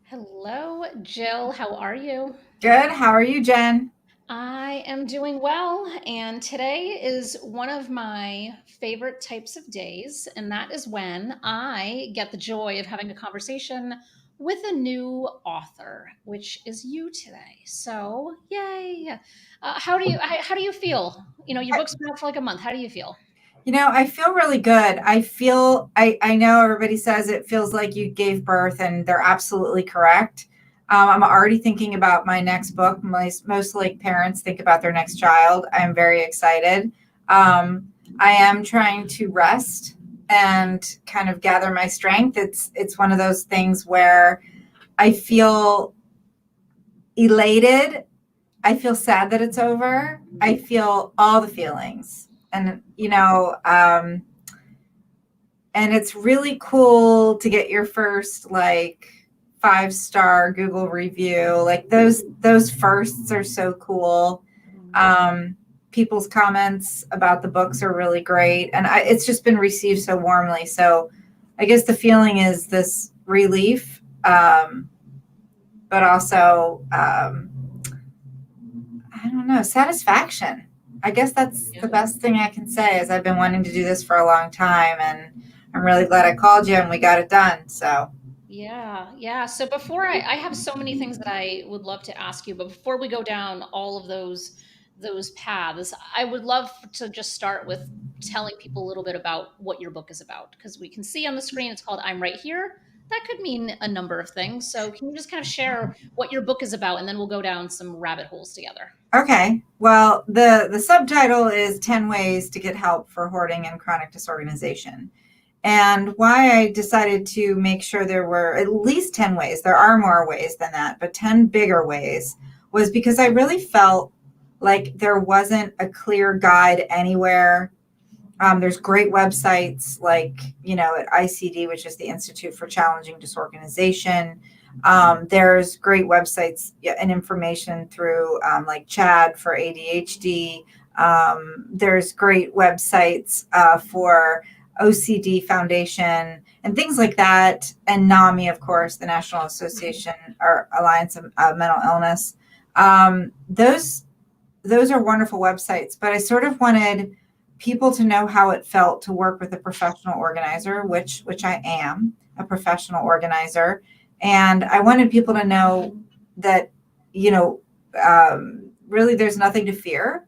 Hello, Jill. How are you? Good. How are you, Jen? I am doing well, and today is one of my favorite types of days, and that is when I get the joy of having a conversation with a new author, which is you today. So, yay! How do you feel? Your book's been out for like a month. How do you feel? I feel really good. I know everybody says it feels like you gave birth, and they're absolutely correct. I'm already thinking about my next book. Most like parents think about their next child. I'm very excited. I am trying to rest and kind of gather my strength. It's one of those things where I feel elated. I feel sad that it's over. I feel all the feelings. And it's really cool to get your first like 5-star Google review. Like those firsts are so cool. People's comments about the books are really great, and it's just been received so warmly. So I guess the feeling is this relief, but also I don't know, satisfaction. I guess that's the Yeah. best thing I can say is I've been wanting to do this for a long time, and I'm really glad I called you and we got it done. So, Yeah, yeah. So I have so many things that I would love to ask you, but before we go down all of those paths, I would love to just start with telling people a little bit about what your book is about, because we can see on the screen it's called I'm Right Here. That could mean a number of things. So can you just kind of share what your book is about, and then we'll go down some rabbit holes together. okay. Well, the subtitle is 10 Ways to Get Help for Hoarding and Chronic Disorganization. And why I decided to make sure there were at least 10 ways, there are more ways than that, but 10 bigger ways, was because I really felt like there wasn't a clear guide anywhere. There's great websites like, at ICD, which is the Institute for Challenging Disorganization. There's great websites and information through like CHAD for ADHD. There's great websites for OCD Foundation and things like that. And NAMI, of course, the National Association or Alliance of Mental Illness. Those are wonderful websites, but I sort of wanted people to know how it felt to work with a professional organizer, which I am a professional organizer, and I wanted people to know that you know really there's nothing to fear.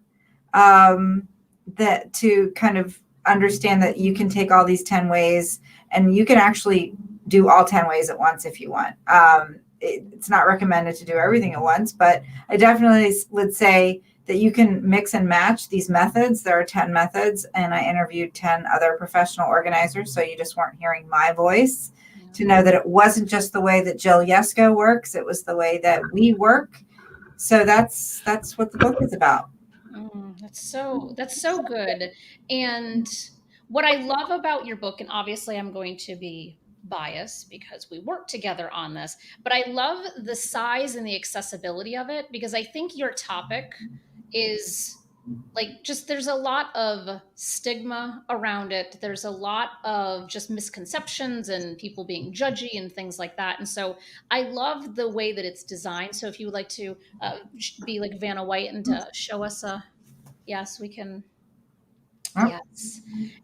That to kind of understand that you can take all these 10 ways and you can actually do all 10 ways at once if you want. It's not recommended to do everything at once, but I definitely would say that you can mix and match these methods. There are 10 methods, and I interviewed 10 other professional organizers, so you just weren't hearing my voice to know that it wasn't just the way that Jill Yesko works, it was the way that we work. So that's what the book is about. That's so good. And what I love about your book, and obviously I'm going to be biased because we work together on this, but I love the size and the accessibility of it, because I think your topic is like, just there's a lot of stigma around it. There's a lot of just misconceptions and people being judgy and things like that. And so I love the way that it's designed. So if you would like to be like Vanna White and show us a yes, we can. Oh, Yes.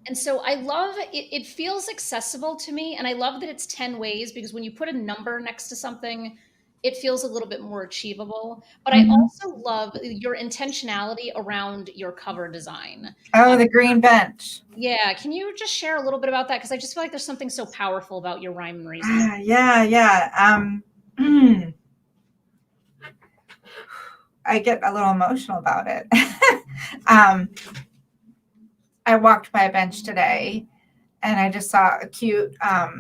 And so I love it. It feels accessible to me. And I love that it's 10 ways, because when you put a number next to something, it feels a little bit more achievable. But I mhm. also love your intentionality around your cover design. Oh, the green bench. Yeah. Can you just share a little bit about that? Because I just feel like there's something so powerful about your rhyme and reason. Yeah, yeah. I get a little emotional about it. um, I walked by a bench today and I just saw a cute, a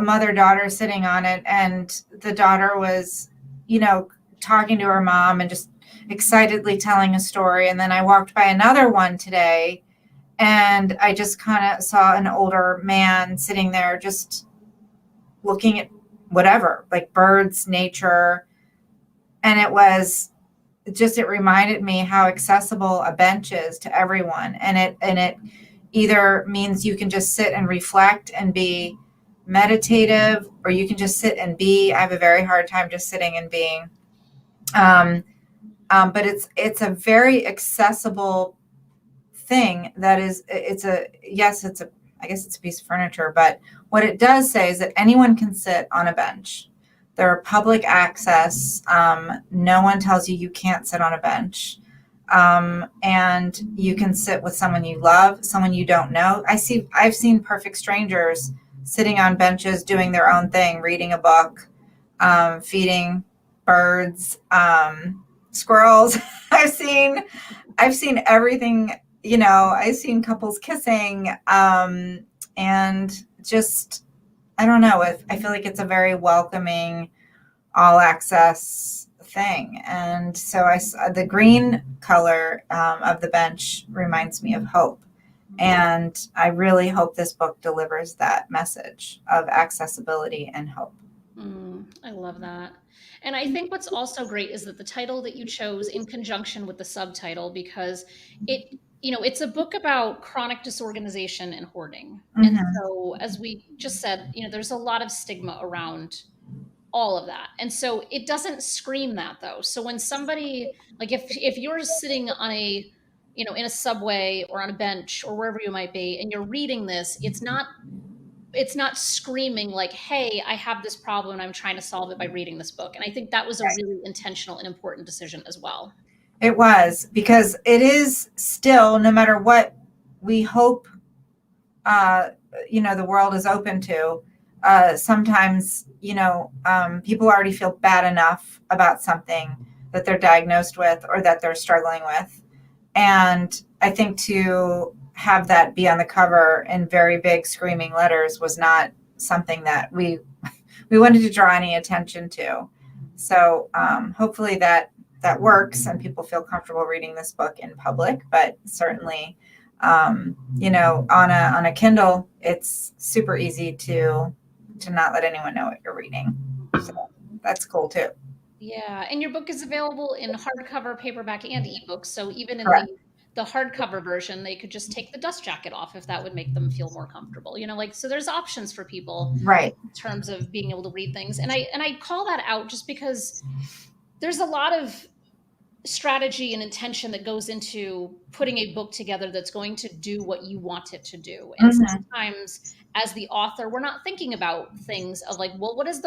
mother daughter sitting on it. And the daughter was, you know, talking to her mom and just excitedly telling a story. And then I walked by another one today and I just kind of saw an older man sitting there just looking at whatever, like birds, nature. And it reminded me how accessible a bench is to everyone. And it either means you can just sit and reflect and be meditative, or you can just sit and be. I have a very hard time just sitting and being. Um, but it's a very accessible thing that is, it's a, yes, it's a, I guess it's a piece of furniture, but what it does say is that anyone can sit on a bench. They're public access. No one tells you you can't sit on a bench. And you can sit with someone you love, someone you don't know. I've seen perfect strangers sitting on benches doing their own thing, reading a book, feeding birds, squirrels. I've seen I've seen everything, I've seen couples kissing, and just, I don't know, if I feel like it's a very welcoming, all access thing. And so the green color of the bench reminds me of hope. And I really hope this book delivers that message of accessibility and hope. I love that. And I think what's also great is that the title that you chose in conjunction with the subtitle, because it's a book about chronic disorganization and hoarding. And Mm-hmm. so, as we just said, there's a lot of stigma around all of that. And so it doesn't scream that though. So when somebody, like if you're sitting on in a subway or on a bench or wherever you might be and you're reading this, it's not screaming like, hey, I have this problem and I'm trying to solve it by reading this book. And I think that was a Right. really intentional and important decision as well. It was, because it is still, no matter what we hope, uh, the world is open to, sometimes, people already feel bad enough about something that they're diagnosed with or that they're struggling with. And I think to have that be on the cover in very big screaming letters was not something that we wanted to draw any attention to. So hopefully that works and people feel comfortable reading this book in public. But certainly, on a Kindle, it's super easy to not let anyone know what you're reading. So that's cool too. Yeah, and your book is available in hardcover, paperback, and ebook. So even in the Correct. the hardcover version, they could just take the dust jacket off if that would make them feel more comfortable. So there's options for people Right. in terms of being able to read things. And I call that out just because there's a lot of strategy and intention that goes into putting a book together that's going to do what you want it to do. And Mm-hmm. sometimes as the author, we're not thinking about things of like, well, how is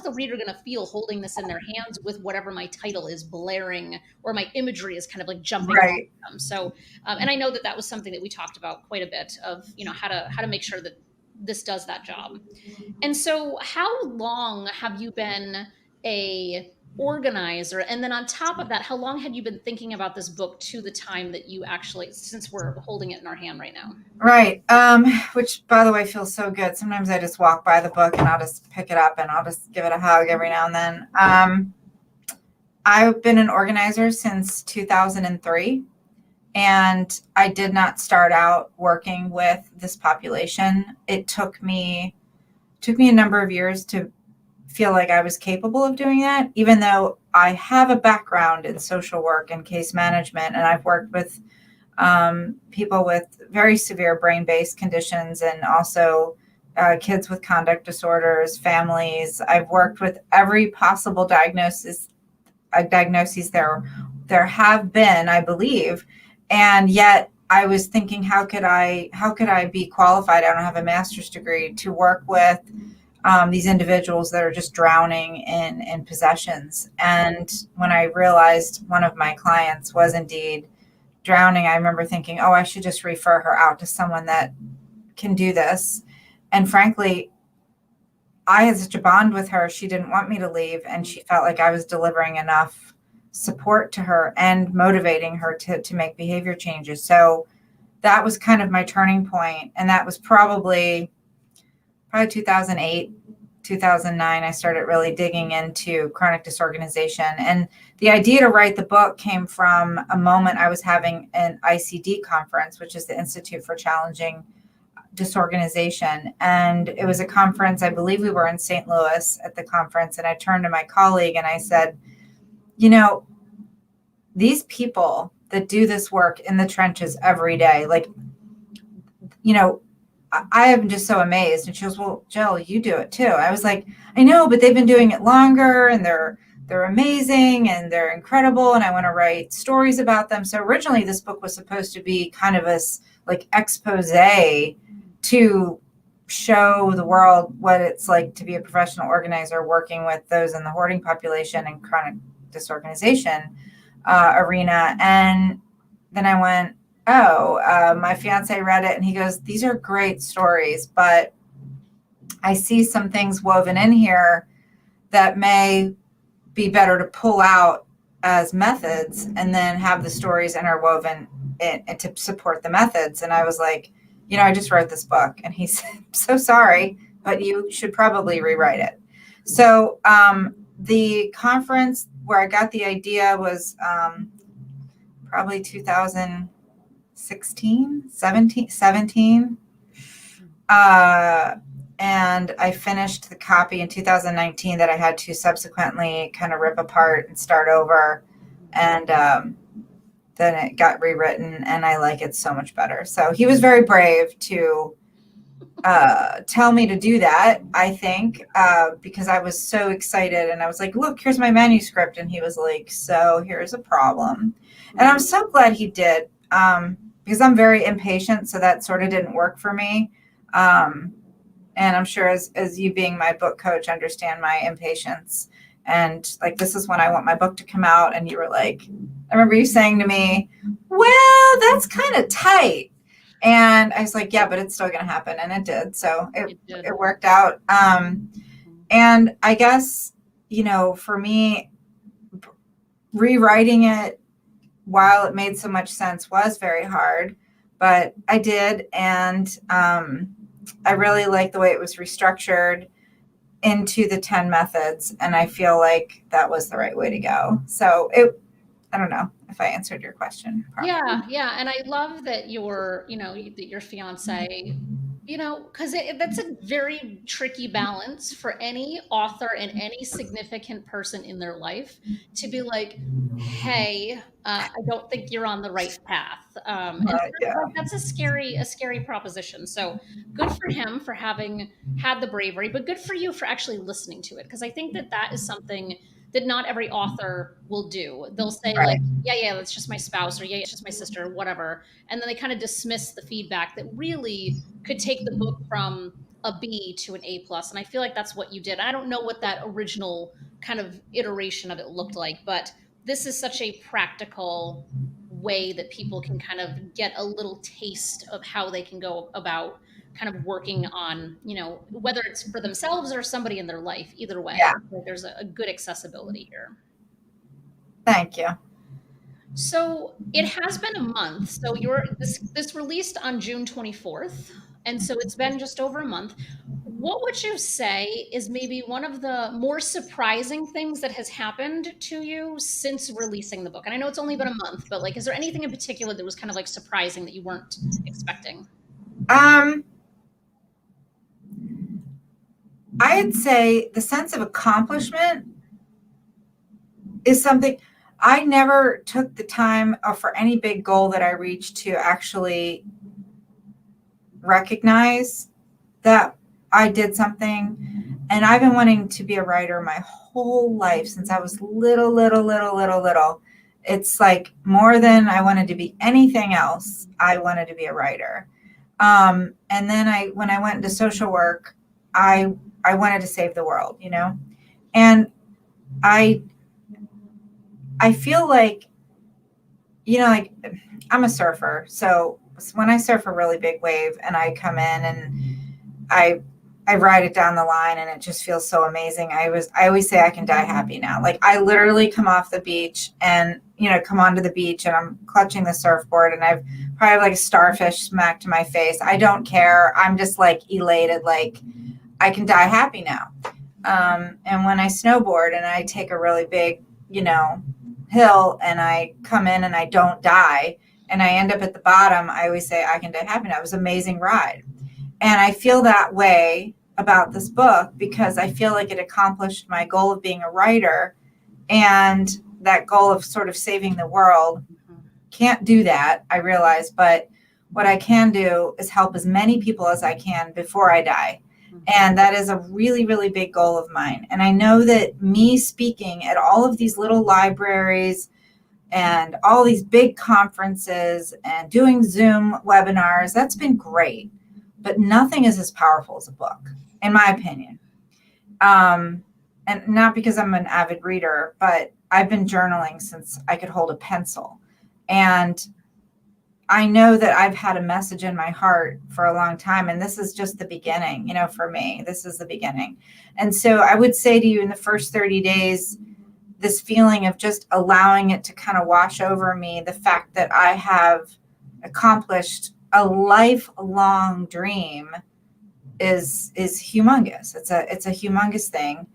the reader going to feel holding this in their hands with whatever my title is blaring or my imagery is kind of like jumping out Right. at them. So, and I know that was something that we talked about quite a bit of, how to make sure that this does that job. And so, how long have you been a organizer? And then on top of that, how long had you been thinking about this book to the time that you actually, since we're holding it in our hand right now? Right. Which, by the way, feels so good. Sometimes I just walk by the book and I'll just pick it up and I'll just give it a hug every now and then. I've been an organizer since 2003, and I did not start out working with this population. It took me a number of years to feel like I was capable of doing that, even though I have a background in social work and case management, and I've worked with people with very severe brain-based conditions, and also kids with conduct disorders, families. I've worked with every possible diagnosis there have been, I believe, and yet I was thinking, how could I be qualified? I don't have a master's degree to work with these individuals that are just drowning in possessions. And when I realized one of my clients was indeed drowning, I remember thinking, oh, I should just refer her out to someone that can do this. And frankly, I had such a bond with her. She didn't want me to leave, and she felt like I was delivering enough support to her and motivating her to make behavior changes. So that was kind of my turning point. And that was probably 2008, 2009. I started really digging into chronic disorganization. And the idea to write the book came from a moment I was having an ICD conference, which is the Institute for Challenging Disorganization. And it was a conference, I believe we were in St. Louis at the conference. And I turned to my colleague and I said, these people that do this work in the trenches every day, like, you know, I am just so amazed. And she goes, well, Jill, you do it too. I was like, I know, but they've been doing it longer and they're amazing and they're incredible. And I want to write stories about them. So originally this book was supposed to be kind of a like expose to show the world what it's like to be a professional organizer working with those in the hoarding population and chronic disorganization arena. And then I went, oh, my fiance read it and he goes, these are great stories, but I see some things woven in here that may be better to pull out as methods and then have the stories interwoven and to support the methods. And I was like, I just wrote this book. And he said, I'm so sorry, but you should probably rewrite it. So the conference where I got the idea was probably 2016, 17. And I finished the copy in 2019 that I had to subsequently kind of rip apart and start over. And then it got rewritten and I like it so much better. So he was very brave to tell me to do that, I think, because I was so excited and I was like, look, here's my manuscript. And he was like, so here's a problem. And I'm so glad he did, because I'm very impatient. So that sort of didn't work for me. And I'm sure as you being my book coach, understand my impatience. And like, this is when I want my book to come out. And you were like, I remember you saying to me, well, that's kind of tight. And I was like, yeah, but it's still going to happen. And it did. So it worked out. And I guess, for me, rewriting it while it made so much sense was very hard, but I did. And I really like the way it was restructured into the 10 methods. And I feel like that was the right way to go. So I don't know if I answered your question properly. Yeah. And I love that that your fiance, because that's a very tricky balance for any author and any significant person in their life to be like, hey, I don't think you're on the right path. And Yeah. that's a scary proposition. So good for him for having had the bravery, but good for you for actually listening to it. Because I think that is something that not every author will do. They'll say like, Right. yeah, that's just my spouse, or yeah, it's just my sister, or whatever. And then they kind of dismiss the feedback that really could take the book from a B to an A plus. And I feel like that's what you did. I don't know what that original kind of iteration of it looked like, but this is such a practical way that people can kind of get a little taste of how they can go about kind of working on, whether it's for themselves or somebody in their life, either way. Yeah. There's a good accessibility here. Thank you. So it has been a month. So this released on June 24th, and so it's been just over a month. What would you say is maybe one of the more surprising things that has happened to you since releasing the book? And I know it's only been a month, but like, is there anything in particular that was kind of like surprising that you weren't expecting? I'd say the sense of accomplishment is something I never took the time for any big goal that I reached to actually recognize that I did something. And I've been wanting to be a writer my whole life since I was little. It's like more than I wanted to be anything else. I wanted to be a writer. And then when I went into social work, I wanted to save the world, and I feel like, like I'm a surfer. So when I surf a really big wave and I come in and I ride it down the line and it just feels so amazing. I always say I can die happy now. Like I literally come off the beach and, come onto the beach and I'm clutching the surfboard and I've probably like a starfish smacked to my face. I don't care. I'm just like elated. Like I can die happy now. And when I snowboard and I take a really big, hill and I come in and I don't die and I end up at the bottom, I always say I can die happy now. It was an amazing ride. And I feel that way about this book because I feel like it accomplished my goal of being a writer, and that goal of sort of saving the world can't do that, I realize. But what I can do is help as many people as I can before I die. Mhm. And that is a really, really big goal of mine. And I know that me speaking at all of these little libraries and all these big conferences and doing Zoom webinars, that's been great. But nothing is as powerful as a book, in my opinion. Um, and not because I'm an avid reader, but I've been journaling since I could hold a pencil. And I know that I've had a message in my heart for a long time, and this is just the beginning, for me. This is the beginning. And so I would say to you, in the first 30 days, this feeling of just allowing it to kind of wash over me, the fact that I have accomplished a lifelong dream is humongous. It's a humongous thing.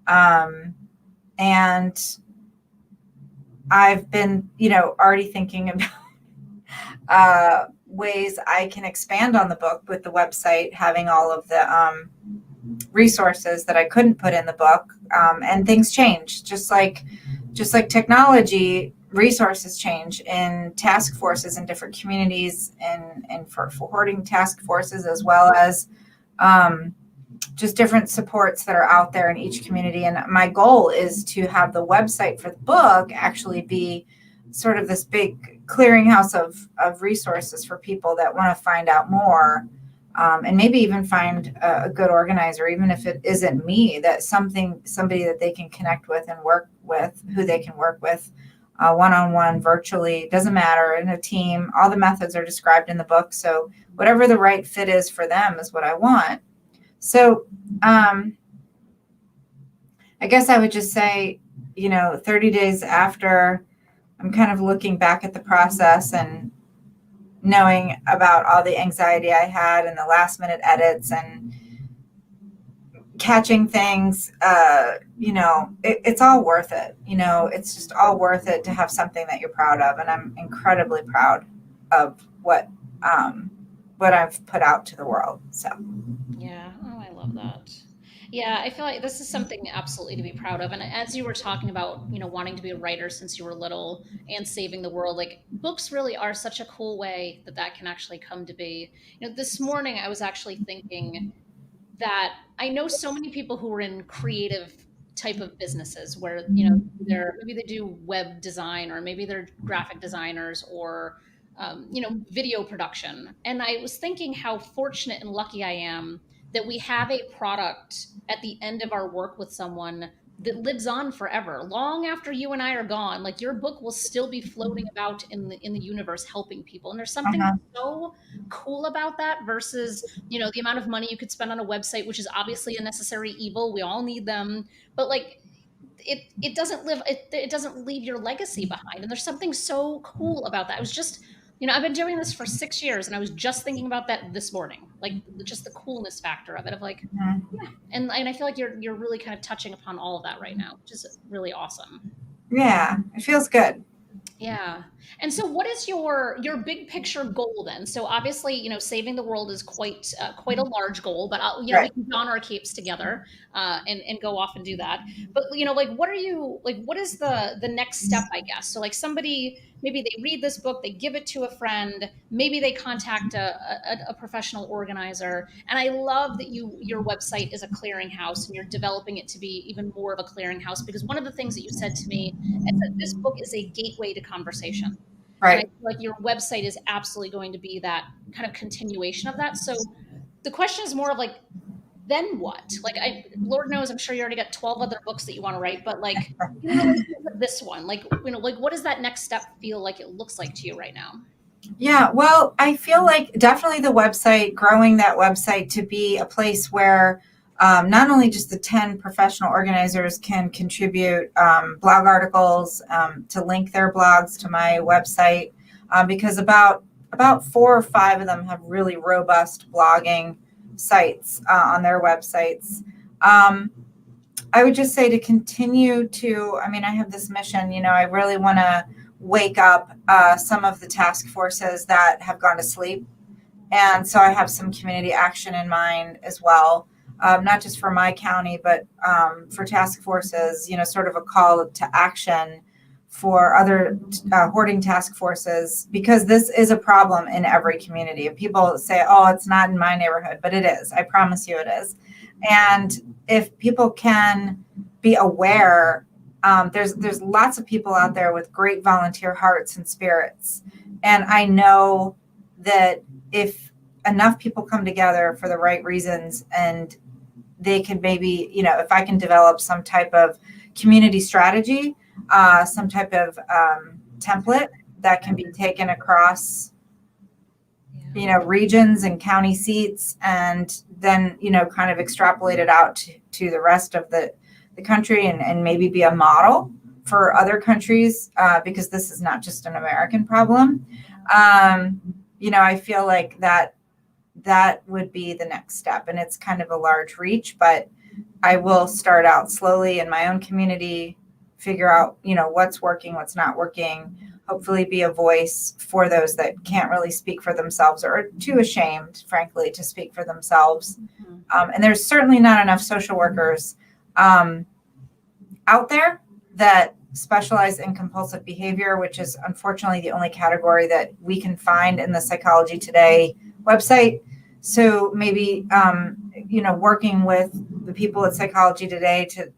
And I've been, already thinking about ways I can expand on the book with the website, having all of the resources that I couldn't put in the book. And things change, just like technology. Resources change in task forces in different communities, and for hoarding task forces, as well as um, just different supports that are out there in each community. And my goal is to have the website for the book actually be sort of this big clearinghouse of resources for people that want to find out more, and maybe even find a good organizer, even if it isn't me, that somebody that they can connect with and work with, who they can work with one-on-one, virtually, doesn't matter, in a team. All the methods are described in the book. So whatever the right fit is for them is what I want. So I guess I would just say, 30 days after, I'm kind of looking back at the process and knowing about all the anxiety I had and the last minute edits and catching things, it's all worth it. It's just all worth it to have something that you're proud of. And I'm incredibly proud of what I've put out to the world. So, Yeah. Oh, I love that. Yeah, I feel like this is something absolutely to be proud of. And as you were talking about, wanting to be a writer since you were little and saving the world, like books really are such a cool way that that can actually come to be. This morning I was actually thinking that I know so many people who are in creative type of businesses where, they're maybe they do web design, or maybe they're graphic designers, or video production. And I was thinking how fortunate and lucky I am that we have a product at the end of our work with someone that lives on forever, long after you and I are gone. Like your book will still be floating about in the universe, helping people. And there's something uh-huh. so cool about that versus the amount of money you could spend on a website, which is obviously a necessary evil. We all need them, but like it doesn't it doesn't leave your legacy behind. And there's something so cool about that. I was just I've been doing this for 6 years, and I was just thinking about that this morning, like just the coolness factor of it, of like, Mhm. yeah. And I feel like you're really kind of touching upon all of that right now, which is really awesome. Yeah, it feels good. Yeah. And so what is your big picture goal then? So obviously, saving the world is quite a large goal, but we Right. can don our capes together and go off and do that. But like what are you like what is the next step, I guess? So like somebody, maybe they read this book, they give it to a friend, maybe they contact a professional organizer. And I love that your website is a clearinghouse and you're developing it to be even more of a clearinghouse, because one of the things that you said to me is that this book is a gateway to conversation. And I Right. feel like your website is absolutely going to be that kind of continuation of that. So the question is more of like, then what? Like, Lord knows, I'm sure you already got 12 other books that you want to write, but like, like this one, like, like what does that next step feel like it looks like to you right now? Yeah, well, I feel like definitely the website, growing that website to be a place where not only just the 10 professional organizers can contribute blog articles, to link their blogs to my website, because about 4 or 5 of them have really robust blogging sites on their websites. Um, I would just say to continue to, I mean, I have this mission, I really want to wake up some of the task forces that have gone to sleep. And so I have some community action in mind as well, not just for my county, but for task forces, sort of a call to action for other hoarding task forces, because this is a problem in every community. People say, oh, it's not in my neighborhood, but it is. I promise you it is. And if people can be aware, there's lots of people out there with great volunteer hearts and spirits. And I know that if enough people come together for the right reasons, and they can maybe, if I can develop some type of community strategy, some type of template that can be taken across, regions and county seats, and then, kind of extrapolate it out to the rest of the country, and maybe be a model for other countries, because this is not just an American problem. I feel like that would be the next step. And it's kind of a large reach, but I will start out slowly in my own community, figure out, what's working, what's not working, hopefully be a voice for those that can't really speak for themselves, or are too ashamed, frankly, to speak for themselves. And there's certainly not enough social workers out there that specialize in compulsive behavior, which is unfortunately the only category that we can find in the Psychology Today website. So maybe, working with the people at Psychology Today to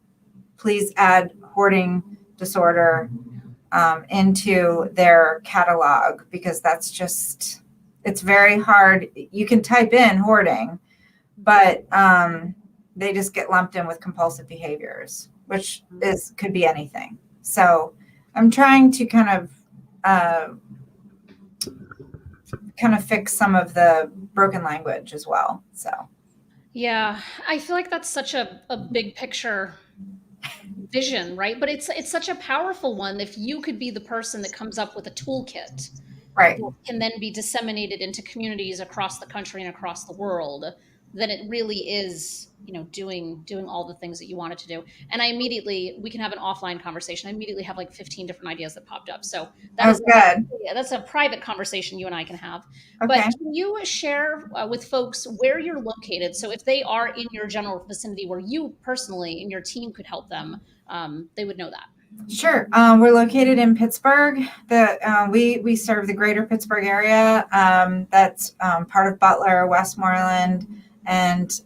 please add hoarding disorder into their catalog, because that's just, it's very hard. You can type in hoarding, but they just get lumped in with compulsive behaviors, which could be anything. So I'm trying to kind of fix some of the broken language as well. So Yeah, I feel like that's such a big picture vision, right? But it's such a powerful one if you could be the person that comes up with a toolkit right. that can then be disseminated into communities across the country and across the world, then it really is, doing all the things that you want it to do. And we can have an offline conversation. I immediately have like 15 different ideas that popped up. So that Oh, is good. that's a private conversation you and I can have. But Okay. can you share with folks where you're located? So if they are in your general vicinity where you personally and your team could help them, they would know that. Sure. We're located in Pittsburgh. We serve the greater Pittsburgh area. That's part of Butler, Westmoreland, and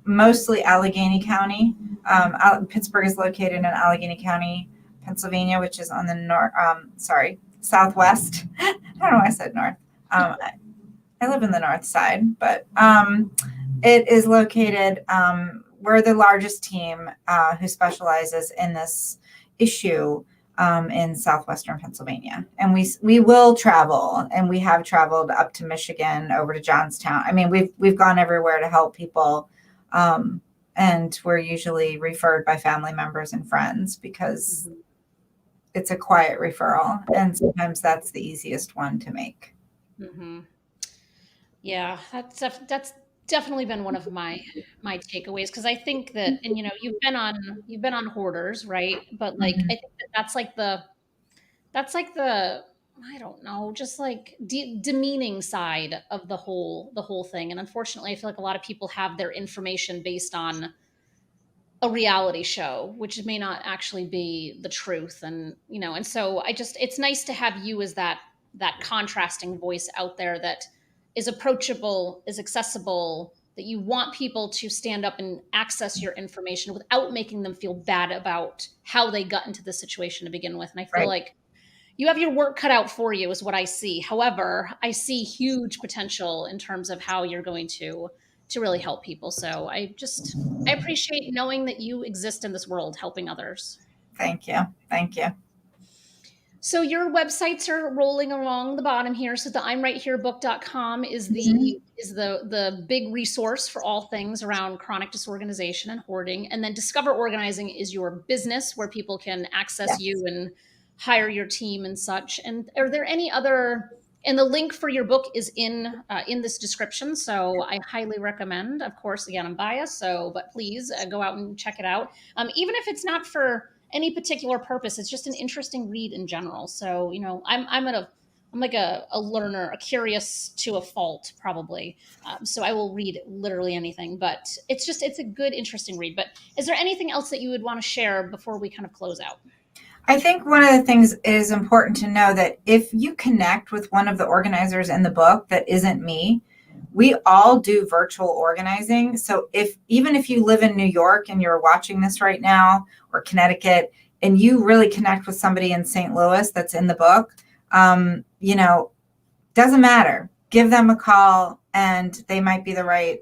mostly Allegheny County. Pittsburgh is located in Allegheny County, Pennsylvania, which is on the southwest. I don't know why I said north. I live in the north side, but it is located. We're the largest team who specializes in this issue in southwestern Pennsylvania, and we will travel, and we have traveled up to Michigan, over to Johnstown. I mean, we've gone everywhere to help people, and we're usually referred by family members and friends, because it's a quiet referral, and sometimes that's the easiest one to make. Mm-hmm. Yeah, that's definitely been one of my takeaways, because I think that, and you've been on Hoarders, right? But like I Mhm. think that's like the I don't know, just like demeaning side of the whole thing. And unfortunately, I feel like a lot of people have their information based on a reality show, which may not actually be the truth. And so it's nice to have you as that contrasting voice out there that is approachable, is accessible, that you want people to stand up and access your information without making them feel bad about how they got into the situation to begin with. And I feel Right. like you have your work cut out for you, is what I see. However, I see huge potential in terms of how you're going to really help people. So I appreciate knowing that you exist in this world helping others. Thank you. Thank you. So your websites are rolling along the bottom here. So the imrighthierebook.com is Mhm. the big resource for all things around chronic disorganization and hoarding. And then Discover Organizing is your business where people can access you Yes. and hire your team and such. And are there any other, and the link for your book is in this description. So I highly recommend. Of course, again, I'm biased, but please go out and check it out. Even if it's not for any particular purpose, it's just an interesting read in general. So I'm like a learner, a curious to a fault, probably. So I will read literally anything, but it's a good, interesting read. But is there anything else that you would want to share before we kind of close out? I think one of the things is important to know that if you connect with one of the organizers in the book that isn't me, we all do virtual organizing. So if even if you live in New York and you're watching this right now, or Connecticut, and you really connect with somebody in St. Louis that's in the book, you know, doesn't matter. Give them a call, and they might be that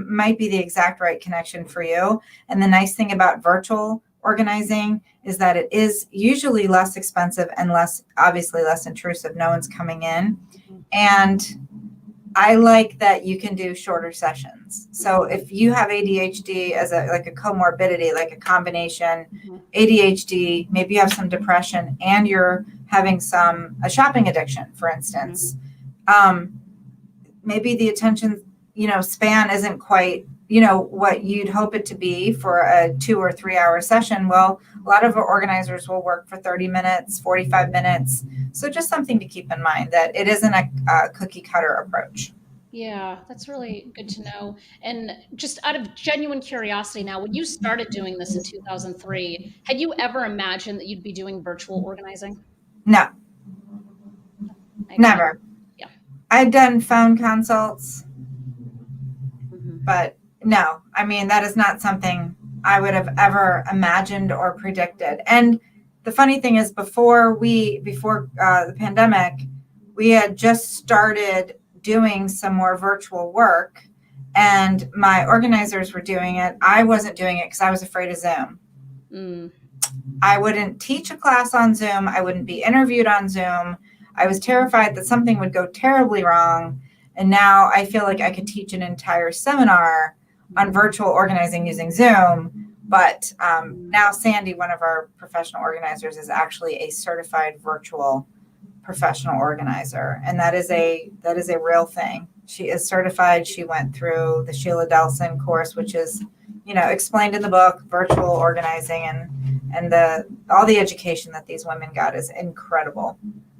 might be the exact right connection for you. And the nice thing about virtual organizing is that it is usually less expensive and obviously less intrusive. No one's coming in. And I like that you can do shorter sessions. So if you have ADHD as like a comorbidity, like a combination ADHD, maybe you have some depression and you're having a shopping addiction, for instance, maybe the attention, span isn't quite, what you'd hope it to be for a 2 or 3 hour session. Well, a lot of our organizers will work for 30 minutes, 45 minutes. So just something to keep in mind that it isn't a cookie cutter approach. Yeah, that's really good to know. And just out of genuine curiosity now, when you started doing this in 2003, had you ever imagined that you'd be doing virtual organizing? No, I can, never. yeah. I'd done phone consults, Hmm. but no, I mean, that is not something I would have ever imagined or predicted. And the funny thing is, before the pandemic, we had just started doing some more virtual work, and my organizers were doing it. I wasn't doing it because I was afraid of Zoom. Mm, I wouldn't teach a class on Zoom. I wouldn't be interviewed on Zoom. I was terrified that something would go terribly wrong. And now I feel like I could teach an entire seminar on virtual organizing using Zoom. But now Sandy, one of our professional organizers, is actually a certified virtual professional organizer, and that is a real thing. She is certified. She went through the Sheila Delson course, which is, explained in the book, virtual organizing, and the all the education that these women got is incredible.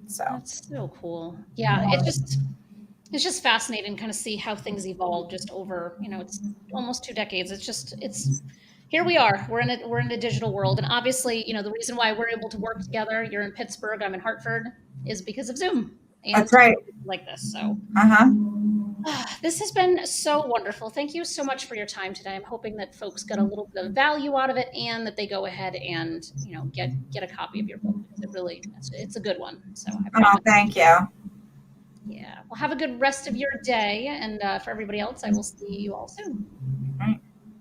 So that's so cool. Yeah, it's just fascinating to kind of see how things evolve just over, it's almost 2 decades. It's here we are. We're in a digital world. And obviously, the reason why we're able to work together, you're in Pittsburgh, I'm in Hartford, is because of Zoom and that's right. like this. So Uh-huh. this has been so wonderful. Thank you so much for your time today. I'm hoping that folks got a little bit of value out of it and that they go ahead and, get a copy of your book because it's a good one. So I Oh, promise. thank you. Yeah. Well, have a good rest of your day. And for everybody else, I will see you all soon.